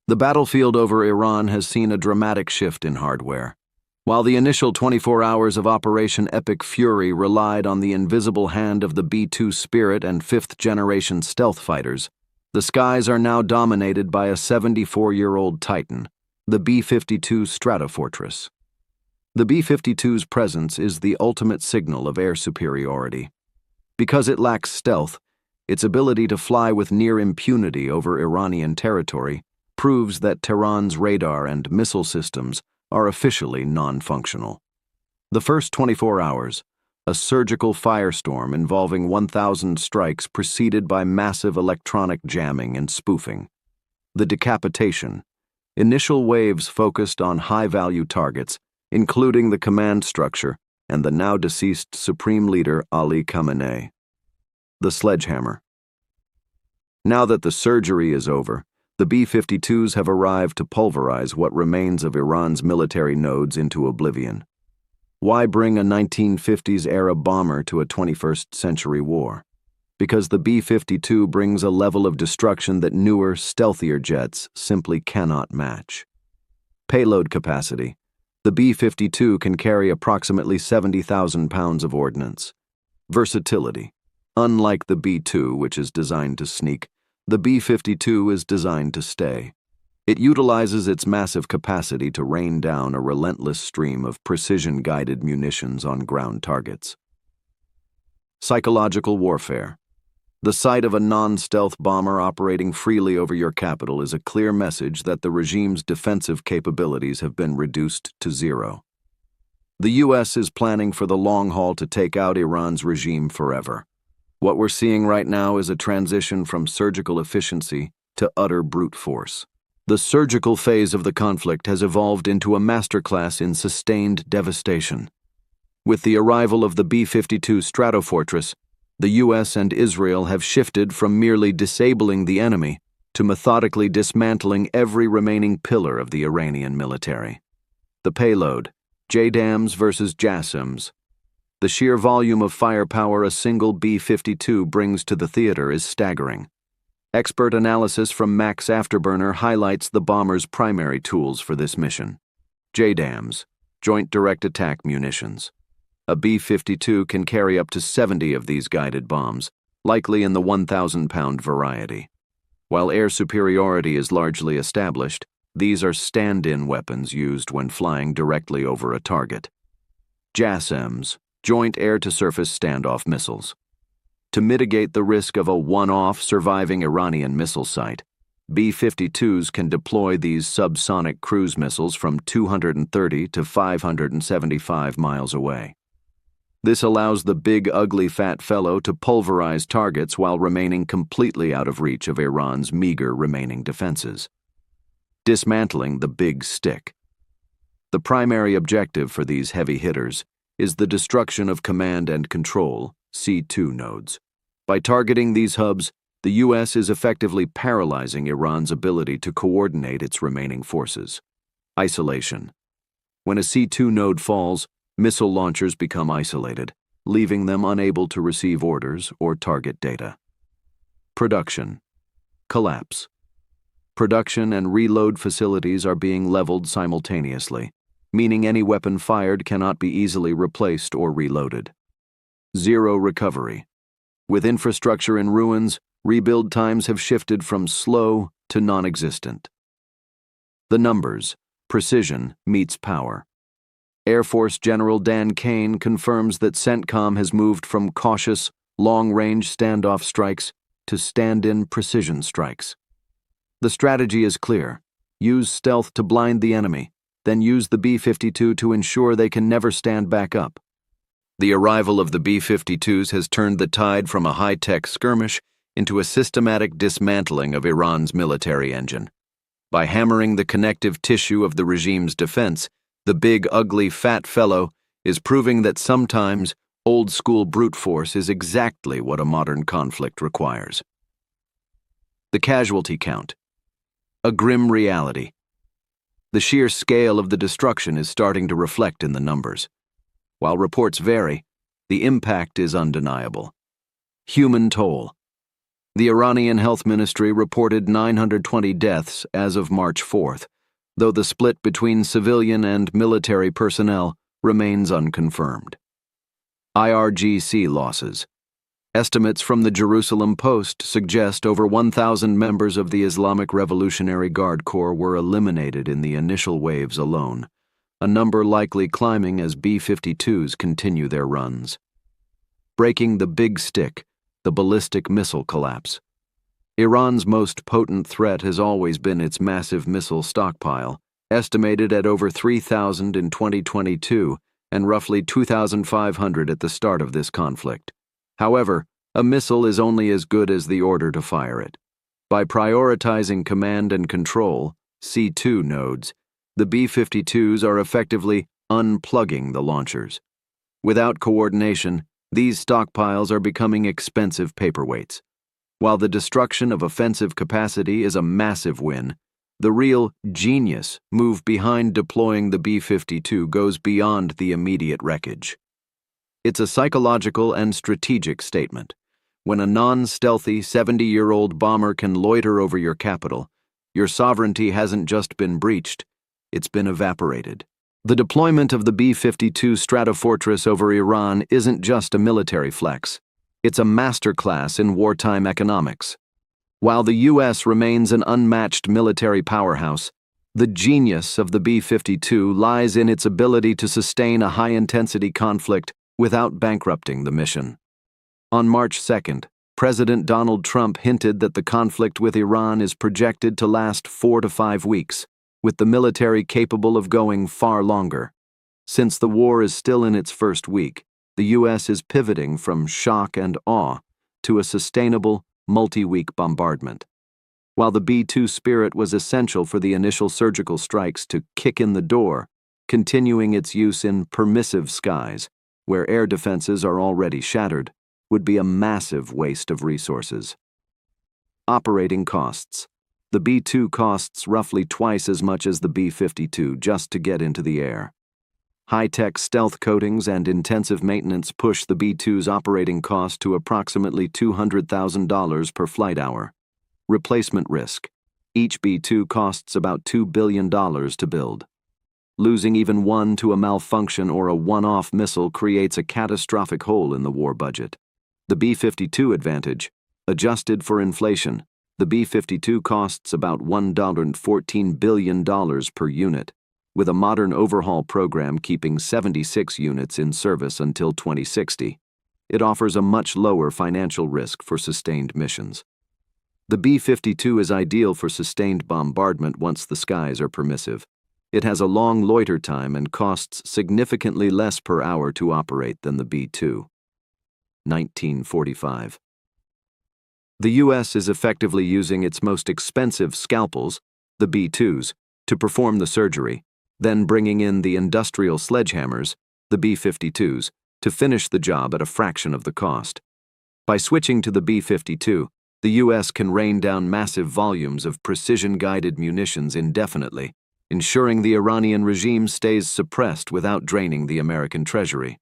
The battlefield over Iran has seen a dramatic shift in hardware. While the initial 24 hours of Operation Epic Fury relied on the invisible hand of the B-2 Spirit and fifth-generation stealth fighters, the skies are now dominated by a 74-year-old Titan, the B-52 Stratofortress. The B-52's presence is the ultimate signal of air superiority. Because it lacks stealth, its ability to fly with near impunity over Iranian territory proves that Tehran's radar and missile systems are officially non-functional. The first 24 hours, a surgical firestorm involving 1,000 strikes preceded by massive electronic jamming and spoofing. The decapitation. Initial waves focused on high-value targets, including the command structure and the now-deceased Supreme Leader Ali Khamenei. The sledgehammer. Now that the surgery is over, the B-52s have arrived to pulverize what remains of Iran's military nodes into oblivion. Why bring a 1950s-era bomber to a 21st-century war? Because the B-52 brings a level of destruction that newer, stealthier jets simply cannot match. Payload capacity. The B-52 can carry approximately 70,000 pounds of ordnance. Versatility. Unlike the B-2, which is designed to sneak, the B-52 is designed to stay. It utilizes its massive capacity to rain down a relentless stream of precision-guided munitions on ground targets. Psychological warfare. The sight of a non-stealth bomber operating freely over your capital is a clear message that the regime's defensive capabilities have been reduced to zero. The U.S. is planning for the long haul to take out Iran's regime forever. What we're seeing right now is a transition from surgical efficiency to utter brute force. The surgical phase of the conflict has evolved into a masterclass in sustained devastation. With the arrival of the B-52 Stratofortress, the U.S. and Israel have shifted from merely disabling the enemy to methodically dismantling every remaining pillar of the Iranian military. The payload, JDAMs versus JASSMs. The sheer volume of firepower a single B-52 brings to the theater is staggering. Expert analysis from Max Afterburner highlights the bomber's primary tools for this mission. JDAMs, Joint Direct Attack Munitions. A B-52 can carry up to 70 of these guided bombs, likely in the 1,000-pound variety. While air superiority is largely established, these are stand-in weapons used when flying directly over a target. JASSMs, Joint Air-to-Surface Standoff Missiles. To mitigate the risk of a one-off surviving Iranian missile site, B-52s can deploy these subsonic cruise missiles from 230 to 575 miles away. This allows the big, ugly, fat fellow to pulverize targets while remaining completely out of reach of Iran's meager remaining defenses. Dismantling the big stick. The primary objective for these heavy hitters is the destruction of command and control, C2 nodes. By targeting these hubs, the U.S. is effectively paralyzing Iran's ability to coordinate its remaining forces. Isolation. When a C2 node falls, missile launchers become isolated, leaving them unable to receive orders or target data. Production. Collapse. Production and reload facilities are being leveled simultaneously, meaning any weapon fired cannot be easily replaced or reloaded. Zero recovery. With infrastructure in ruins, rebuild times have shifted from slow to non-existent. The numbers. Precision meets power. Air Force General Dan Kane confirms that CENTCOM has moved from cautious, long-range standoff strikes to stand-in precision strikes. The strategy is clear. Use stealth to blind the enemy, then use the B-52 to ensure they can never stand back up. The arrival of the B-52s has turned the tide from a high-tech skirmish into a systematic dismantling of Iran's military engine. By hammering the connective tissue of the regime's defense, the big, ugly, fat fellow is proving that sometimes old-school brute force is exactly what a modern conflict requires. The casualty count. A grim reality. The sheer scale of the destruction is starting to reflect in the numbers. While reports vary, the impact is undeniable. Human toll. The Iranian Health Ministry reported 920 deaths as of March 4th, though the split between civilian and military personnel remains unconfirmed. IRGC losses. Estimates from the Jerusalem Post suggest over 1,000 members of the Islamic Revolutionary Guard Corps were eliminated in the initial waves alone, a number likely climbing as B-52s continue their runs. Breaking the big stick, the ballistic missile collapse. Iran's most potent threat has always been its massive missile stockpile, estimated at over 3,000 in 2022 and roughly 2,500 at the start of this conflict. However, a missile is only as good as the order to fire it. By prioritizing command and control, C2 nodes, the B-52s are effectively unplugging the launchers. Without coordination, these stockpiles are becoming expensive paperweights. While the destruction of offensive capacity is a massive win, the real genius move behind deploying the B-52 goes beyond the immediate wreckage. It's a psychological and strategic statement. When a non-stealthy 70-year-old bomber can loiter over your capital, your sovereignty hasn't just been breached, it's been evaporated. The deployment of the B-52 Stratofortress over Iran isn't just a military flex. It's a masterclass in wartime economics. While the U.S. remains an unmatched military powerhouse, the genius of the B-52 lies in its ability to sustain a high-intensity conflict without bankrupting the mission. On March 2nd, President Donald Trump hinted that the conflict with Iran is projected to last 4 to 5 weeks, with the military capable of going far longer. Since the war is still in its first week, the U.S. is pivoting from shock and awe to a sustainable, multi-week bombardment. While the B-2 Spirit was essential for the initial surgical strikes to kick in the door, continuing its use in permissive skies, where air defenses are already shattered, would be a massive waste of resources. Operating costs. The B-2 costs roughly twice as much as the B-52 just to get into the air. High-tech stealth coatings and intensive maintenance push the B-2's operating cost to approximately $200,000 per flight hour. Replacement risk. Each B-2 costs about $2 billion to build. Losing even one to a malfunction or a one-off missile creates a catastrophic hole in the war budget. The B-52 advantage. Adjusted for inflation, the B-52 costs about $1.14 billion per unit, with a modern overhaul program keeping 76 units in service until 2060. It offers a much lower financial risk for sustained missions. The B-52 is ideal for sustained bombardment once the skies are permissive. It has a long loiter time and costs significantly less per hour to operate than the B-2. 1945. The U.S. is effectively using its most expensive scalpels, the B-2s, to perform the surgery, then bringing in the industrial sledgehammers, the B-52s, to finish the job at a fraction of the cost. By switching to the B-52, the U.S. can rain down massive volumes of precision-guided munitions indefinitely, ensuring the Iranian regime stays suppressed without draining the American treasury.